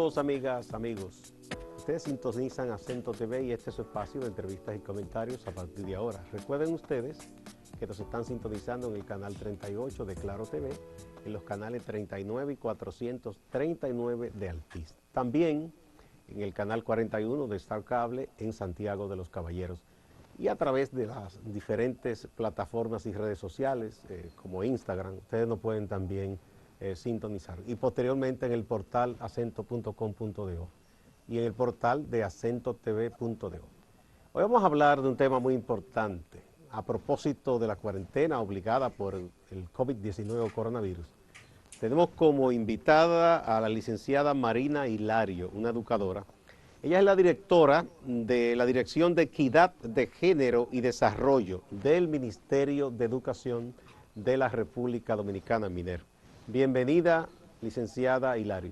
Amigos, amigas, amigos, ustedes sintonizan Acento TV y este es su espacio de entrevistas y comentarios a partir de ahora. Recuerden ustedes que nos están sintonizando en el canal 38 de Claro TV, en los canales 39 y 439 de Altiz. También en el canal 41 de Star Cable en Santiago de los Caballeros y a través de las diferentes plataformas y redes sociales como Instagram. Ustedes nos pueden también sintonizar. Y posteriormente en el portal acento.com.do y en el portal de acentotv.do. Hoy vamos a hablar de un tema muy importante a propósito de la cuarentena obligada por el COVID-19 o coronavirus. Tenemos como invitada a la licenciada Marina Hilario, una educadora. Ella es la directora de la Dirección de Equidad de Género y Desarrollo del Ministerio de Educación de la República Dominicana, MINER. Bienvenida, licenciada Hilario.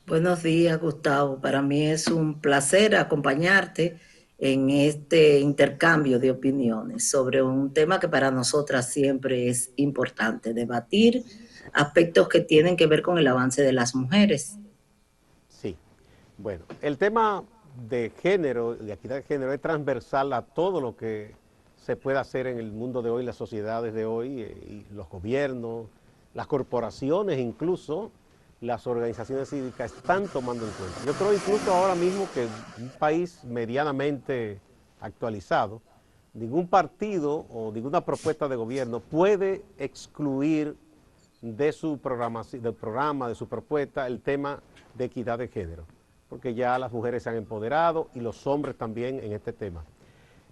Buenos días, Gustavo. Para mí es un placer acompañarte en este intercambio de opiniones sobre un tema que para nosotras siempre es importante, debatir aspectos que tienen que ver con el avance de las mujeres. Sí, bueno, el tema de género, de equidad de género, es transversal a todo lo que se puede hacer en el mundo de hoy, las sociedades de hoy, y los gobiernos, las corporaciones, incluso las organizaciones cívicas están tomando en cuenta. Yo creo incluso ahora mismo que un país medianamente actualizado, ningún partido o ninguna propuesta de gobierno puede excluir de su programa, de su propuesta, el tema de equidad de género, porque ya las mujeres se han empoderado y los hombres también en este tema.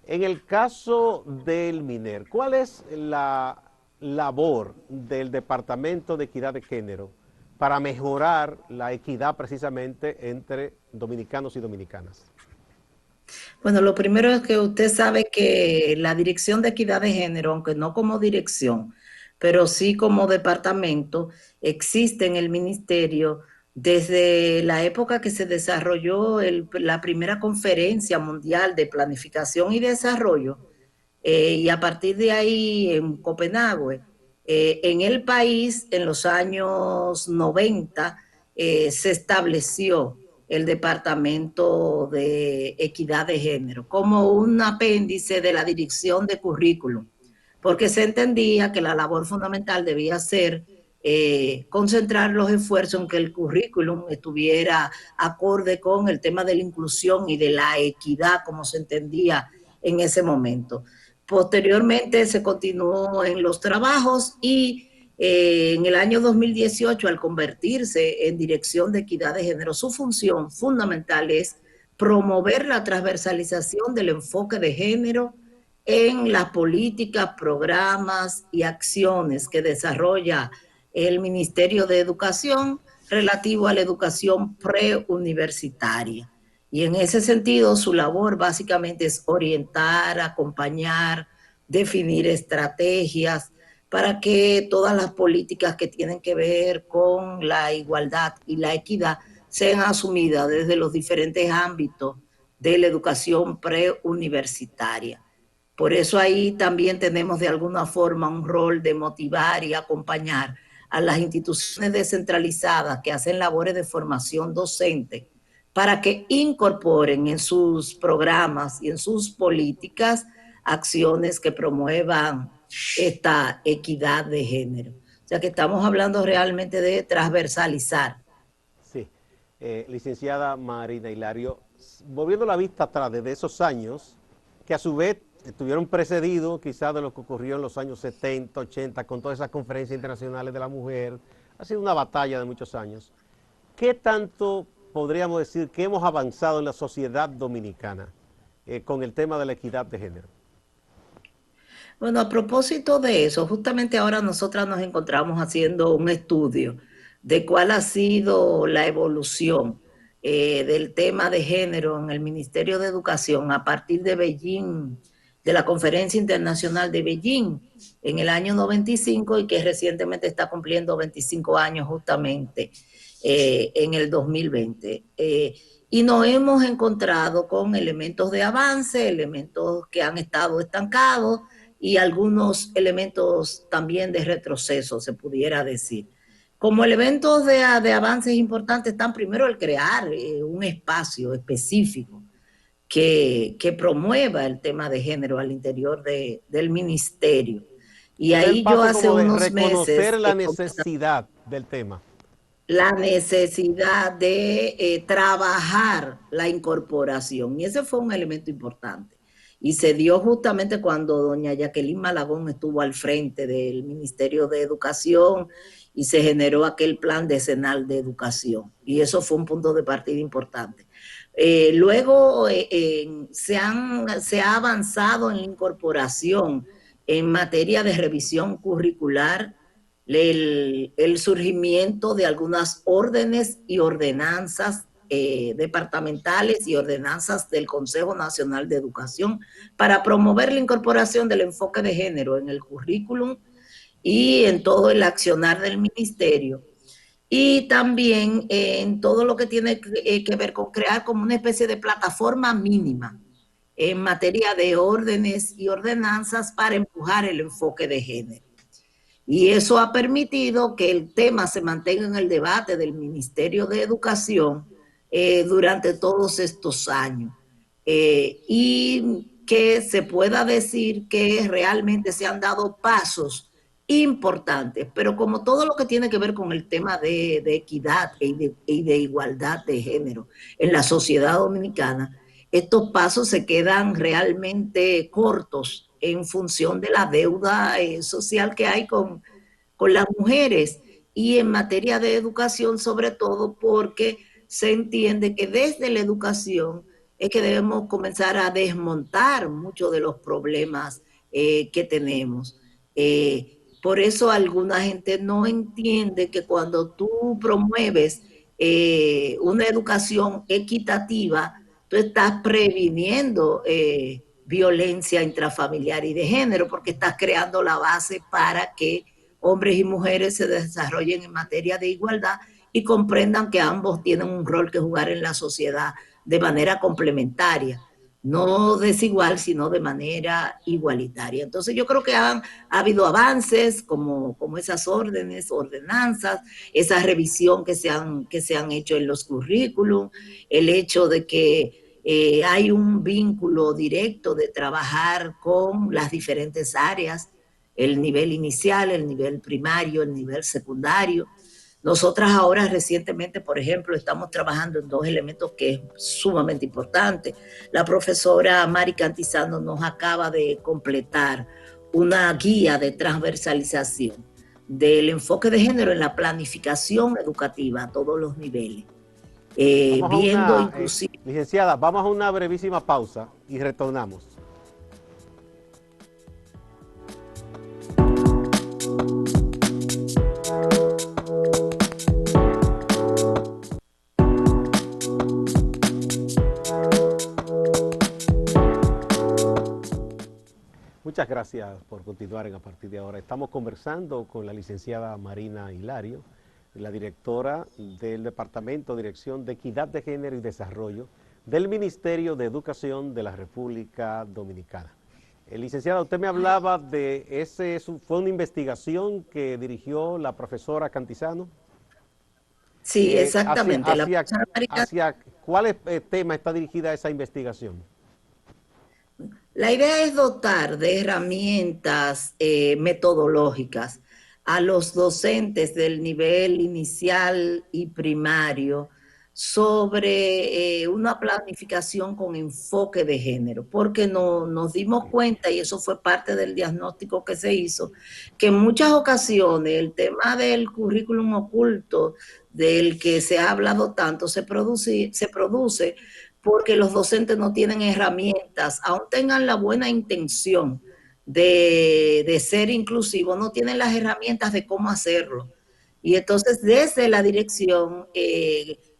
En el caso del MINER, ¿cuál es la labor del Departamento de Equidad de Género para mejorar la equidad precisamente entre dominicanos y dominicanas? Bueno, lo primero es que usted sabe que la Dirección de Equidad de Género, aunque no como dirección, pero sí como departamento, existe en el ministerio desde la época que se desarrolló la primera conferencia mundial de planificación y desarrollo, y a partir de ahí en Copenhague, en el país en los años 90 se estableció el Departamento de Equidad de Género como un apéndice de la Dirección de Currículum, porque se entendía que la labor fundamental debía ser concentrar los esfuerzos en que el currículum estuviera acorde con el tema de la inclusión y de la equidad como se entendía en ese momento. Posteriormente se continuó en los trabajos y en el año 2018, al convertirse en Dirección de Equidad de Género, su función fundamental es promover la transversalización del enfoque de género en las políticas, programas y acciones que desarrolla el Ministerio de Educación relativo a la educación preuniversitaria. Y en ese sentido, su labor básicamente es orientar, acompañar, definir estrategias para que todas las políticas que tienen que ver con la igualdad y la equidad sean asumidas desde los diferentes ámbitos de la educación preuniversitaria. Por eso ahí también tenemos de alguna forma un rol de motivar y acompañar a las instituciones descentralizadas que hacen labores de formación docente para que incorporen en sus programas y en sus políticas acciones que promuevan esta equidad de género. O sea que estamos hablando realmente de transversalizar. Sí, licenciada Marina Hilario, volviendo la vista atrás desde esos años, que a su vez estuvieron precedidos quizás de lo que ocurrió en los años 70, 80, con todas esas conferencias internacionales de la mujer, ha sido una batalla de muchos años. ¿Qué tanto podríamos decir que hemos avanzado en la sociedad dominicana con el tema de la equidad de género? Bueno, a propósito de eso, justamente ahora nosotras nos encontramos haciendo un estudio de cuál ha sido la evolución del tema de género en el Ministerio de Educación a partir de Beijing, de la Conferencia Internacional de Beijing en el año 95 y que recientemente está cumpliendo 25 años justamente en el 2020. Y nos hemos encontrado con elementos de avance, elementos que han estado estancados y algunos elementos también de retroceso, se pudiera decir. Como elementos de avances importantes están primero el crear un espacio específico que promueva el tema de género al interior del ministerio. Y Ese es el ahí yo paso hace como de unos reconocer meses la necesidad del tema. la necesidad de trabajar la incorporación. Y ese fue un elemento importante. Y se dio justamente cuando doña Jacqueline Malagón estuvo al frente del Ministerio de Educación y se generó aquel plan decenal de educación. Y eso fue un punto de partida importante. Luego se ha avanzado en la incorporación en materia de revisión curricular, el surgimiento de algunas órdenes y ordenanzas departamentales y ordenanzas del Consejo Nacional de Educación para promover la incorporación del enfoque de género en el currículum y en todo el accionar del ministerio. Y también en todo lo que tiene que ver con crear como una especie de plataforma mínima en materia de órdenes y ordenanzas para empujar el enfoque de género. Y eso ha permitido que el tema se mantenga en el debate del Ministerio de Educación durante todos estos años. Y que se pueda decir que realmente se han dado pasos importantes, pero como todo lo que tiene que ver con el tema de equidad y de igualdad de género en la sociedad dominicana, estos pasos se quedan realmente cortos en función de la deuda social que hay con las mujeres y en materia de educación sobre todo porque se entiende que desde la educación es que debemos comenzar a desmontar muchos de los problemas que tenemos. Por eso alguna gente no entiende que cuando tú promueves una educación equitativa, tú estás previniendo violencia intrafamiliar y de género, porque estás creando la base para que hombres y mujeres se desarrollen en materia de igualdad y comprendan que ambos tienen un rol que jugar en la sociedad de manera complementaria, no desigual, sino de manera igualitaria. Entonces yo creo que ha habido avances como esas órdenes, ordenanzas, esa revisión que se han hecho en los currículum, el hecho de que hay un vínculo directo de trabajar con las diferentes áreas, el nivel inicial, el nivel primario, el nivel secundario. Nosotras ahora recientemente, por ejemplo, estamos trabajando en dos elementos que es sumamente importante. La profesora Mari Cantizano nos acaba de completar una guía de transversalización del enfoque de género en la planificación educativa a todos los niveles. Vamos a Viendo una, inclusive... licenciada, vamos a una brevísima pausa y retornamos. Muchas gracias por continuar a partir de ahora. Estamos conversando con la licenciada Marina Hilario, la directora del Departamento de Dirección de Equidad de Género y Desarrollo del Ministerio de Educación de la República Dominicana. Licenciada, usted me hablaba de fue una investigación que dirigió la profesora Cantizano. Sí, exactamente. ¿Hacia cuál tema está dirigida esa investigación? La idea es dotar de herramientas metodológicas a los docentes del nivel inicial y primario sobre una planificación con enfoque de género, porque nos dimos cuenta, y eso fue parte del diagnóstico que se hizo, que en muchas ocasiones el tema del currículum oculto, del que se ha hablado tanto, se produce porque los docentes no tienen herramientas, aún tengan la buena intención de ser inclusivos, no tienen las herramientas de cómo hacerlo. Y entonces desde la dirección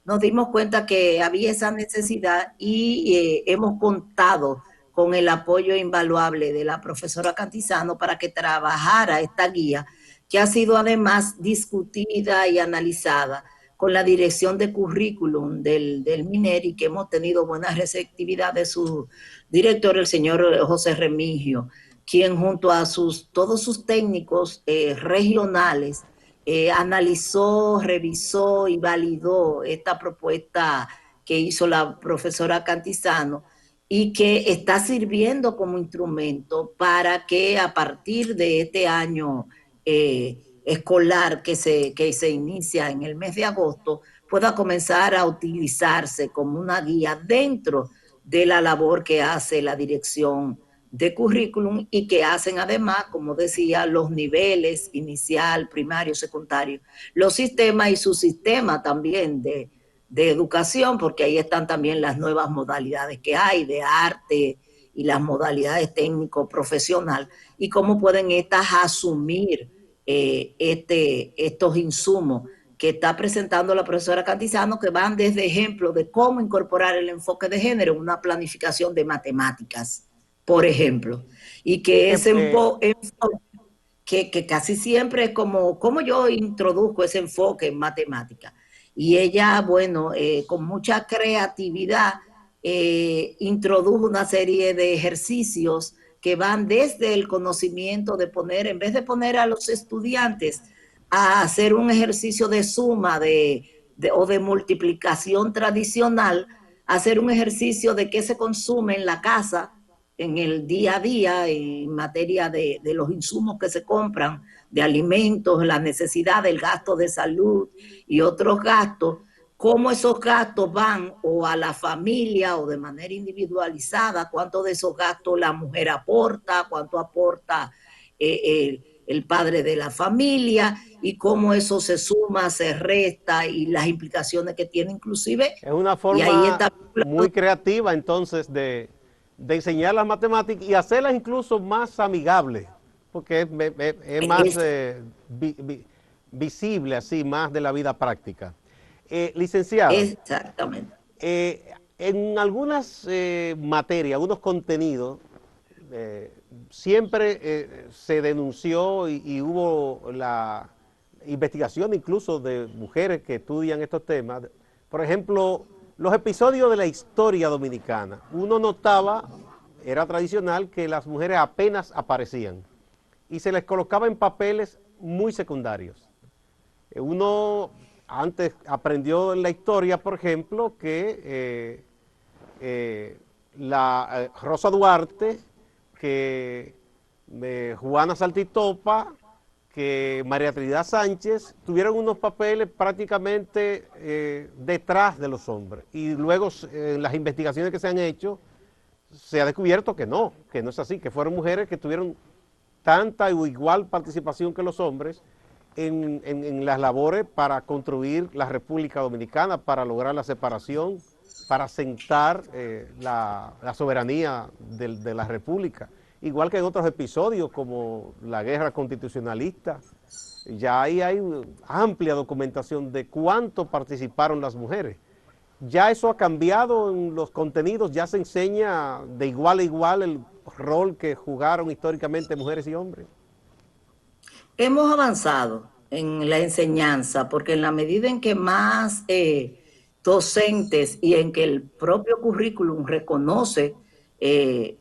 nos dimos cuenta que había esa necesidad y hemos contado con el apoyo invaluable de la profesora Cantizano para que trabajara esta guía, que ha sido además discutida y analizada con la dirección de currículum del MINERI, que hemos tenido buena receptividad de su director, el señor José Remigio, quien junto a todos sus técnicos regionales analizó, revisó y validó esta propuesta que hizo la profesora Cantizano y que está sirviendo como instrumento para que a partir de este año escolar que se inicia en el mes de agosto pueda comenzar a utilizarse como una guía dentro de la labor que hace la dirección de currículum y que hacen además, como decía, los niveles inicial, primario, secundario, los sistemas y su sistema también de educación, porque ahí están también las nuevas modalidades que hay de arte y las modalidades técnico-profesional y cómo pueden estas asumir estos insumos que está presentando la profesora Cantizano, que van desde ejemplos de cómo incorporar el enfoque de género en una planificación de matemáticas, por ejemplo, y que ese enfoque que casi siempre es como yo introduzco ese enfoque en matemática. Y ella, bueno, con mucha creatividad, introdujo una serie de ejercicios que van desde el conocimiento de poner, en vez de poner a los estudiantes a hacer un ejercicio de suma o de multiplicación tradicional, hacer un ejercicio de qué se consume en la casa, en el día a día, en materia de los insumos que se compran, de alimentos, la necesidad del gasto de salud y otros gastos, cómo esos gastos van o a la familia o de manera individualizada, cuánto de esos gastos la mujer aporta, cuánto aporta el padre de la familia y cómo eso se suma, se resta y las implicaciones que tiene inclusive. Es una Y ahí forma está muy creativa entonces de enseñar las matemáticas y hacerlas incluso más amigables, porque es más visible así, más de la vida práctica. Licenciada, exactamente. en algunas materias, algunos contenidos, siempre se denunció y hubo la investigación incluso de mujeres que estudian estos temas. Por ejemplo, los episodios de la historia dominicana. Uno notaba, era tradicional, que las mujeres apenas aparecían y se les colocaba en papeles muy secundarios. Uno antes aprendió en la historia, por ejemplo, que Rosa Duarte, que Juana Saltitopa, que María Trinidad Sánchez tuvieron unos papeles prácticamente detrás de los hombres. Y luego en las investigaciones que se han hecho, se ha descubierto que no es así, que fueron mujeres que tuvieron tanta o igual participación que los hombres en las labores para construir la República Dominicana, para lograr la separación, para sentar la soberanía de la República. Igual que en otros episodios como la guerra constitucionalista, ya ahí hay amplia documentación de cuánto participaron las mujeres. Ya eso ha cambiado en los contenidos, ya se enseña de igual a igual el rol que jugaron históricamente mujeres y hombres. Hemos avanzado en la enseñanza porque en la medida en que más docentes y en que el propio currículum reconoce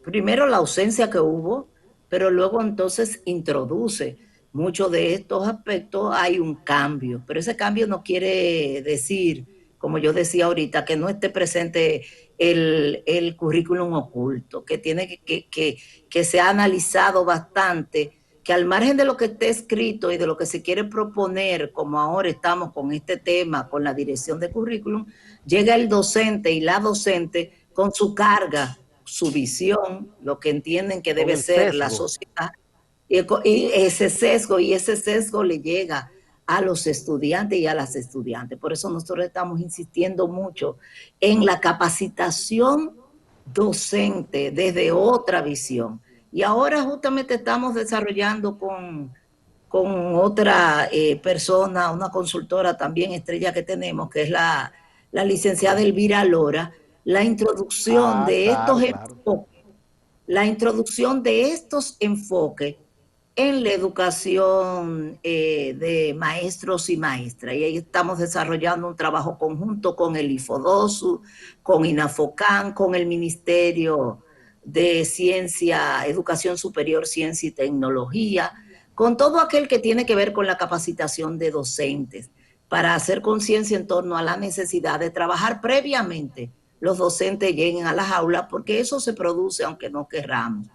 primero la ausencia que hubo, pero luego entonces introduce muchos de estos aspectos, hay un cambio, pero ese cambio no quiere decir, como yo decía ahorita, que no esté presente el currículum oculto, que tiene que se ha analizado bastante, que al margen de lo que esté escrito y de lo que se quiere proponer, como ahora estamos con este tema, con la dirección de currículum, llega el docente y la docente con su carga, su visión, lo que entienden que Con debe el ser la sesgo. sociedad, y ese sesgo le llega a los estudiantes y a las estudiantes. Por eso nosotros estamos insistiendo mucho en la capacitación docente desde otra visión. Y ahora justamente estamos desarrollando con otra persona, una consultora también estrella que tenemos, que es la licenciada Elvira Lora, la introducción Ah, de estos claro, claro. enfoques, la introducción de estos enfoques en la educación de maestros y maestras. Y ahí estamos desarrollando un trabajo conjunto con el IFODOSU, con INAFOCAN, con el Ministerio de Ciencia, Educación Superior, Ciencia y Tecnología, con todo aquel que tiene que ver con la capacitación de docentes, para hacer conciencia en torno a la necesidad de trabajar previamente los docentes lleguen a las aulas, porque eso se produce aunque no querramos.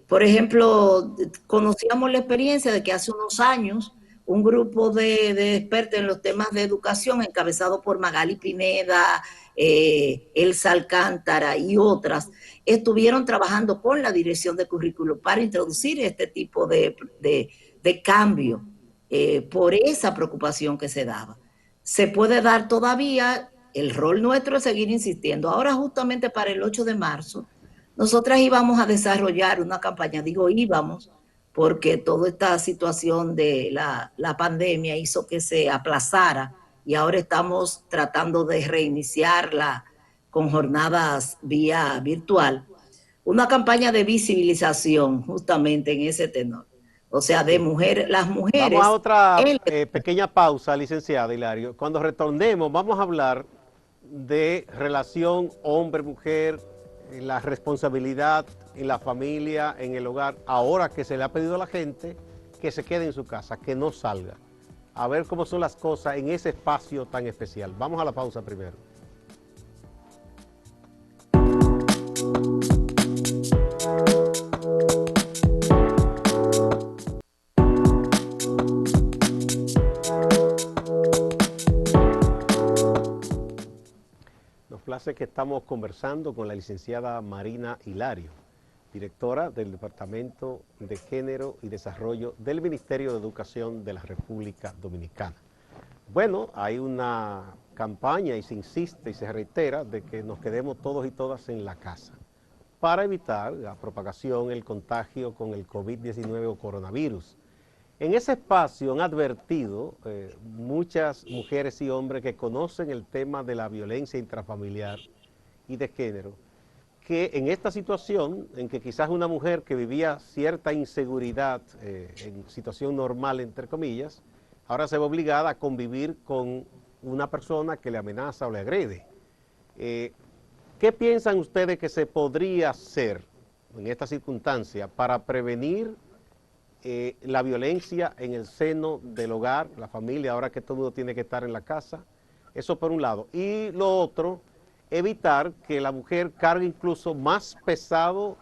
Por ejemplo, conocíamos la experiencia de que hace unos años un grupo de expertos en los temas de educación, encabezado por Magali Pineda, Elsa Alcántara y otras, estuvieron trabajando con la dirección de currículo para introducir este tipo de cambio por esa preocupación que se daba. Se puede dar todavía, el rol nuestro es seguir insistiendo. Ahora justamente para el 8 de marzo, nosotras íbamos a desarrollar una campaña, digo íbamos, porque toda esta situación de la pandemia hizo que se aplazara y ahora estamos tratando de reiniciarla con jornadas vía virtual. Una campaña de visibilización justamente en ese tenor. O sea, de Sí. mujeres, las Vamos a mujeres. otra pequeña pausa, licenciada Hilario. Cuando retornemos, vamos a hablar de relación hombre-mujer, la responsabilidad en la familia, en el hogar, ahora que se le ha pedido a la gente que se quede en su casa, que no salga. A ver cómo son las cosas en ese espacio tan especial. Vamos a la pausa primero. Nos place que estamos conversando con la licenciada Marina Hilario, directora del Departamento de Género y Desarrollo del Ministerio de Educación de la República Dominicana. Bueno, hay una campaña y se insiste y se reitera de que nos quedemos todos y todas en la casa para evitar la propagación, el contagio con el COVID-19 o coronavirus. En ese espacio han advertido muchas mujeres y hombres que conocen el tema de la violencia intrafamiliar y de género, que en esta situación, en que quizás una mujer que vivía cierta inseguridad en situación normal, entre comillas, ahora se ve obligada a convivir con una persona que le amenaza o le agrede. ¿Qué piensan ustedes que se podría hacer en esta circunstancia para prevenir la violencia en el seno del hogar, la familia, ahora que todo el mundo tiene que estar en la casa? Eso por un lado. Y lo otro, evitar que la mujer cargue incluso más pesado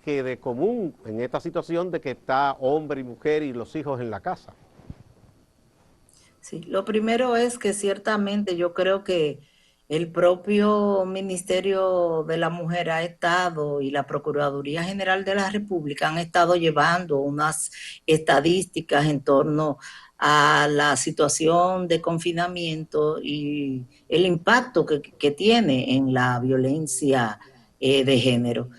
que de común en esta situación de que está hombre y mujer y los hijos en la casa. Sí, lo primero es que ciertamente yo creo que el propio Ministerio de la Mujer ha estado y la Procuraduría General de la República han estado llevando unas estadísticas en torno a la situación de confinamiento y el impacto que tiene en la violencia de género.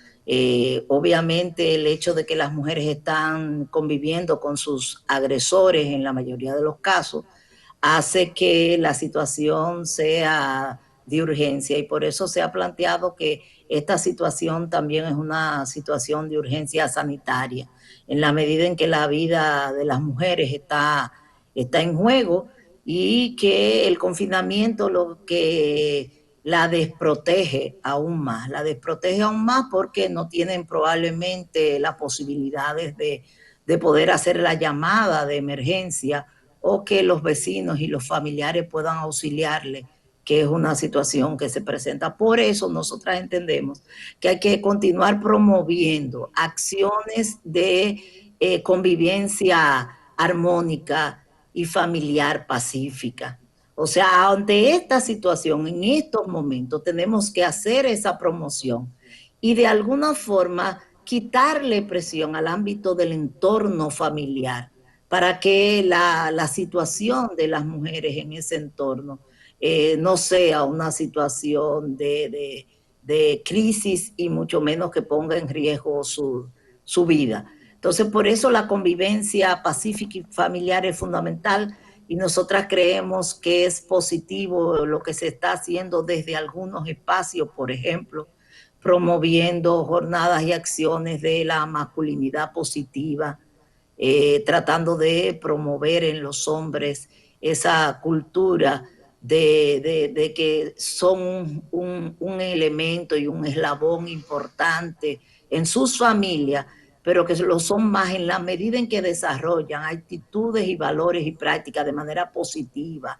Obviamente el hecho de que las mujeres están conviviendo con sus agresores en la mayoría de los casos hace que la situación sea de urgencia y por eso se ha planteado que esta situación también es una situación de urgencia sanitaria, en la medida en que la vida de las mujeres está en juego y que el confinamiento lo que la desprotege aún más porque no tienen probablemente las posibilidades de poder hacer la llamada de emergencia o que los vecinos y los familiares puedan auxiliarle, que es una situación que se presenta. Por eso nosotras entendemos que hay que continuar promoviendo acciones de convivencia armónica y familiar pacífica. O sea, ante esta situación, en estos momentos, tenemos que hacer esa promoción y de alguna forma quitarle presión al ámbito del entorno familiar para que la situación de las mujeres en ese entorno no sea una situación de crisis y mucho menos que ponga en riesgo su vida. Entonces, por eso la convivencia pacífica y familiar es fundamental y nosotras creemos que es positivo lo que se está haciendo desde algunos espacios, por ejemplo, promoviendo jornadas y acciones de la masculinidad positiva, tratando de promover en los hombres esa cultura de que son un elemento y un eslabón importante en sus familias, pero que lo son más en la medida en que desarrollan actitudes y valores y prácticas de manera positiva,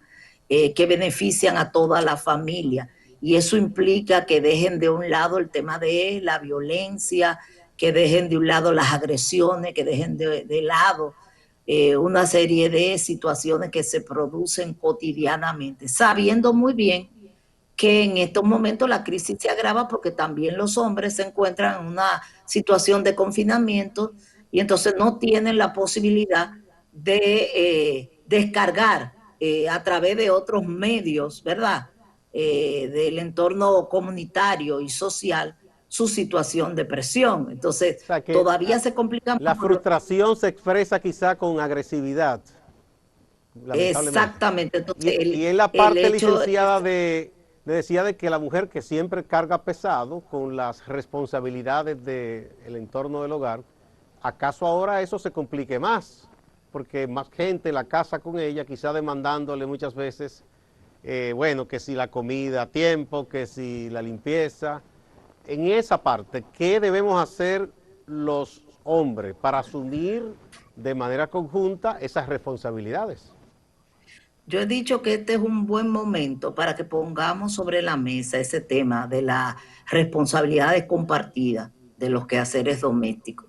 que benefician a toda la familia. Y eso implica que dejen de un lado el tema de la violencia, que dejen de un lado las agresiones, que dejen de lado una serie de situaciones que se producen cotidianamente, sabiendo muy bien que en estos momentos la crisis se agrava porque también los hombres se encuentran en una situación de confinamiento y entonces no tienen la posibilidad de descargar a través de otros medios, ¿verdad? Del entorno comunitario y social su situación de presión. O Entonces, sea que todavía se complica la más por lo. frustración se expresa quizá con agresividad, lamentablemente. Exactamente. Entonces, Y en la el parte hecho licenciada decía de que la mujer que siempre carga pesado con las responsabilidades del entorno del hogar, ¿acaso ahora eso se complique más? Porque más gente en la casa con ella, quizá demandándole muchas veces, bueno, que si la comida a tiempo, que si la limpieza. En esa parte, ¿qué debemos hacer los hombres para asumir de manera conjunta esas responsabilidades? Yo he dicho que este es un buen momento para que pongamos sobre la mesa ese tema de las responsabilidades compartidas de los quehaceres domésticos,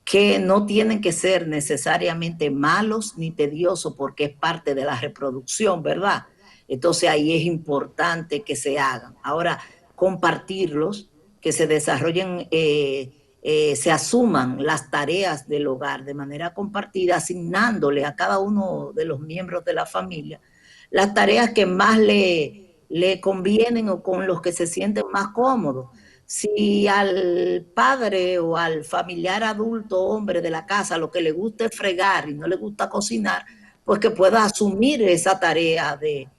que no tienen que ser necesariamente malos ni tediosos porque es parte de la reproducción, ¿verdad? Entonces ahí es importante que se hagan. Ahora, compartirlos, que se desarrollen, se asuman las tareas del hogar de manera compartida, asignándole a cada uno de los miembros de la familia las tareas que más le convienen o con los que se sienten más cómodos. Si al padre o al familiar adulto hombre de la casa lo que le gusta es fregar y no le gusta cocinar, pues que pueda asumir esa tarea de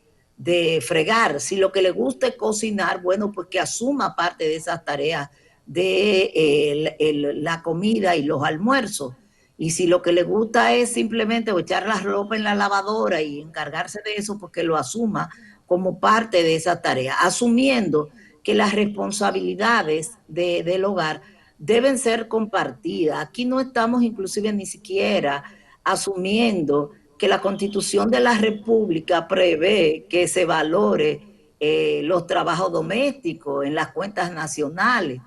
fregar. Si lo que le gusta es cocinar, bueno, pues que asuma parte de esas tareas de la comida y los almuerzos. Y si lo que le gusta es simplemente echar la ropa en la lavadora y encargarse de eso, pues que lo asuma como parte de esa tarea, asumiendo que las responsabilidades del hogar deben ser compartidas. Aquí no estamos inclusive ni siquiera asumiendo que la Constitución de la República prevé que se valore los trabajos domésticos en las cuentas nacionales.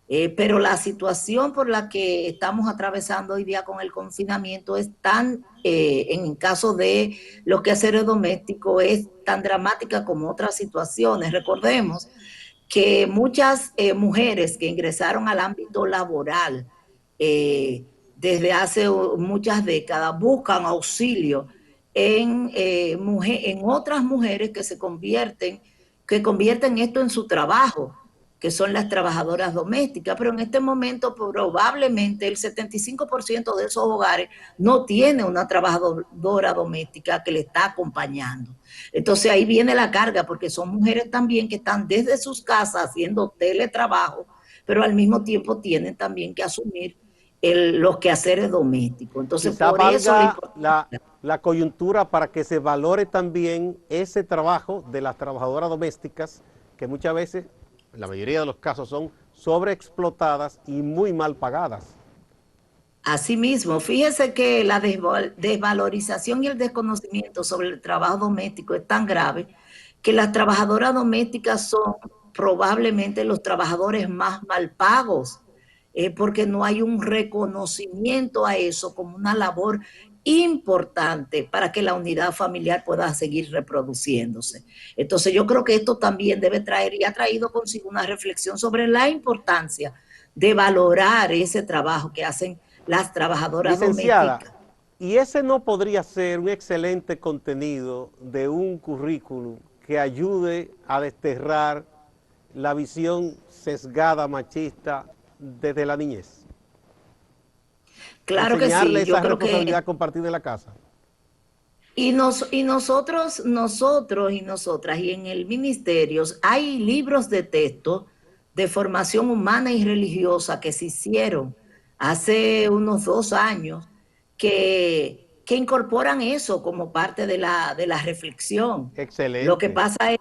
Pero la situación por la que estamos atravesando hoy día con el confinamiento es tan, en caso de los quehaceres domésticos, es tan dramática como otras situaciones. Recordemos que muchas mujeres que ingresaron al ámbito laboral desde hace muchas décadas buscan auxilio en otras mujeres que que convierten esto en su trabajo, que son las trabajadoras domésticas, pero en este momento probablemente el 75% de esos hogares no tiene una trabajadora doméstica que le está acompañando. Entonces ahí viene la carga, porque son mujeres también que están desde sus casas haciendo teletrabajo, pero al mismo tiempo tienen también que asumir los quehaceres domésticos. Entonces Quizá por eso la valga importancia. la coyuntura para que se valore también ese trabajo de las trabajadoras domésticas que muchas veces, en la mayoría de los casos, son sobreexplotadas y muy mal pagadas. Asimismo, fíjese que la desvalorización y el desconocimiento sobre el trabajo doméstico es tan grave que las trabajadoras domésticas son probablemente los trabajadores más mal pagos, porque no hay un reconocimiento a eso como una labor importante para que la unidad familiar pueda seguir reproduciéndose. Entonces yo creo que esto también debe traer y ha traído consigo una reflexión sobre la importancia de valorar ese trabajo que hacen las trabajadoras Licenciada, domésticas. ¿y ese no podría ser un excelente contenido de un currículum que ayude a desterrar la visión sesgada machista desde la niñez? Claro que Enseñarle sí, yo esa creo que. responsabilidad compartida en la casa. Nosotros y nosotras, y en el ministerio, hay libros de texto de formación humana y religiosa que se hicieron hace unos 2 años que incorporan eso como parte de la reflexión. Lo que Excelente. pasa es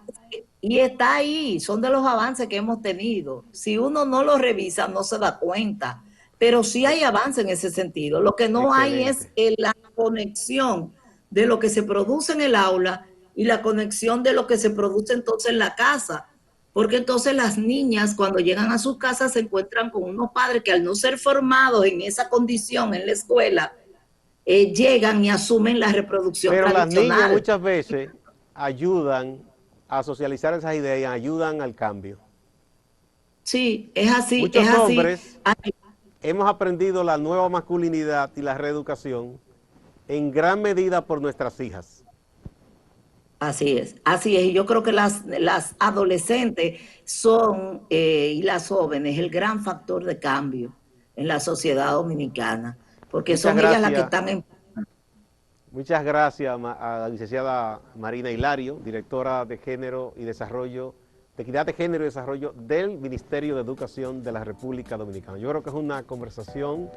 y está ahí, son de los avances que hemos tenido. Si uno no lo revisa, no se da cuenta. pero sí hay avance en ese sentido. Lo que no hay es Excelente. la conexión de lo que se produce en el aula y la conexión de lo que se produce entonces en la casa. Porque entonces las niñas cuando llegan a sus casas se encuentran con unos padres que al no ser formados en esa condición en la escuela, llegan y asumen la reproducción Pero las niñas tradicional. muchas veces ayudan a socializar esas ideas y ayudan al cambio. Sí, es así, es Muchos así. hombres hemos aprendido la nueva masculinidad y la reeducación en gran medida por nuestras hijas. Así es, así es. Y yo creo que las adolescentes son, y las jóvenes, el gran factor de cambio en la sociedad dominicana, porque Muchas son ellas las que gracias. están en... Muchas gracias a la licenciada Marina Hilario, directora de Género y Desarrollo, de Equidad de Género y Desarrollo del Ministerio de Educación de la República Dominicana. Yo creo que es una conversación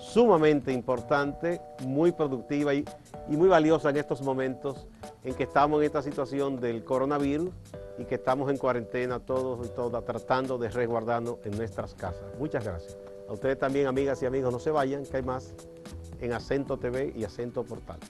sumamente importante, muy productiva y muy valiosa en estos momentos en que estamos en esta situación del coronavirus y que estamos en cuarentena todos y todas tratando de resguardarnos en nuestras casas. Muchas gracias. A ustedes también, amigas y amigos, no se vayan, que hay más en Acento TV y Acento Portal.